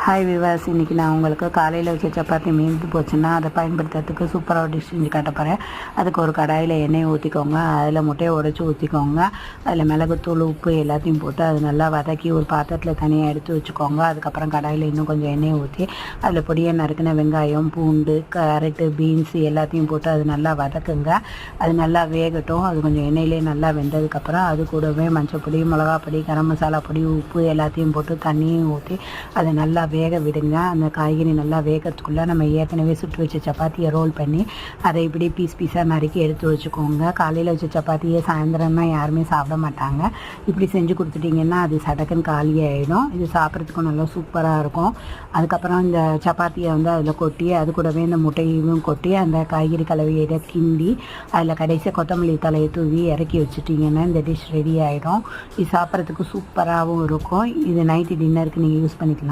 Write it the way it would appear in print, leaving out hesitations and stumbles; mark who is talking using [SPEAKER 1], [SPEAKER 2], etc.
[SPEAKER 1] Hi விவாஸ், இன்றைக்கி நான் உங்களுக்கு காலையில் வச்ச சப்பாத்தி மீந்து போச்சுன்னா அதை பயன்படுத்துறதுக்கு சூப்பராக டிஷ் செஞ்சு காட்ட போகிறேன். அதுக்கு ஒரு கடாயில் எண்ணெய் ஊற்றிக்கோங்க, அதில் முட்டையை உடச்சி ஊற்றிக்கோங்க, அதில் மிளகுத்தூள் உப்பு எல்லாத்தையும் போட்டு அது நல்லா வதக்கி ஒரு பாத்திரத்தில் தனியாக எடுத்து வச்சுக்கோங்க. அதுக்கப்புறம் கடாயில் இன்னும் கொஞ்சம் எண்ணெயை ஊற்றி அதில் பொடியாக நறுக்கின வெங்காயம், பூண்டு, கேரட்டு, பீன்ஸு எல்லாத்தையும் போட்டு அது நல்லா வதக்குங்க. அது நல்லா வேகட்டும். அது கொஞ்சம் எண்ணெயிலே நல்லா வெந்ததுக்கப்புறம் அது கூடவே மஞ்சள் பொடி, மிளகாப்பொடி, கரம் மசாலா பொடி, உப்பு எல்லாத்தையும் போட்டு தண்ணியும் ஊற்றி அதை நல்லா வேக விடுங்க. அந்த காய்கறி நல்லா வேகிறதுக்குள்ளே நம்ம ஏற்கனவே சுட்டு வச்ச சப்பாத்தியை ரோல் பண்ணி அதை இப்படி பீஸாக நறுக்கி எடுத்து வச்சுக்கோங்க. காலையில் வச்ச சப்பாத்தியை சாயந்தரம்னா யாருமே சாப்பிட மாட்டாங்க. இப்படி செஞ்சு கொடுத்துட்டிங்கன்னா அது சடக்குன்னு காலி ஆகிடும். இது சாப்பிட்றதுக்கும் நல்லா சூப்பராக இருக்கும். அதுக்கப்புறம் இந்த சப்பாத்தியை அதில் கொட்டி அது கூடவே இந்த முட்டையும் கொட்டி அந்த காய்கறி கலவையை கிண்டி அதில் கடைசியாக கொத்தமல்லி தலையை தூவி இறக்கி வச்சுட்டிங்கன்னா இந்த டிஷ் ரெடி ஆகிடும். இது சாப்பிட்றதுக்கு சூப்பராகவும் இருக்கும். இது நைட்டு டின்னருக்கு நீங்கள் யூஸ் பண்ணிக்கலாம்.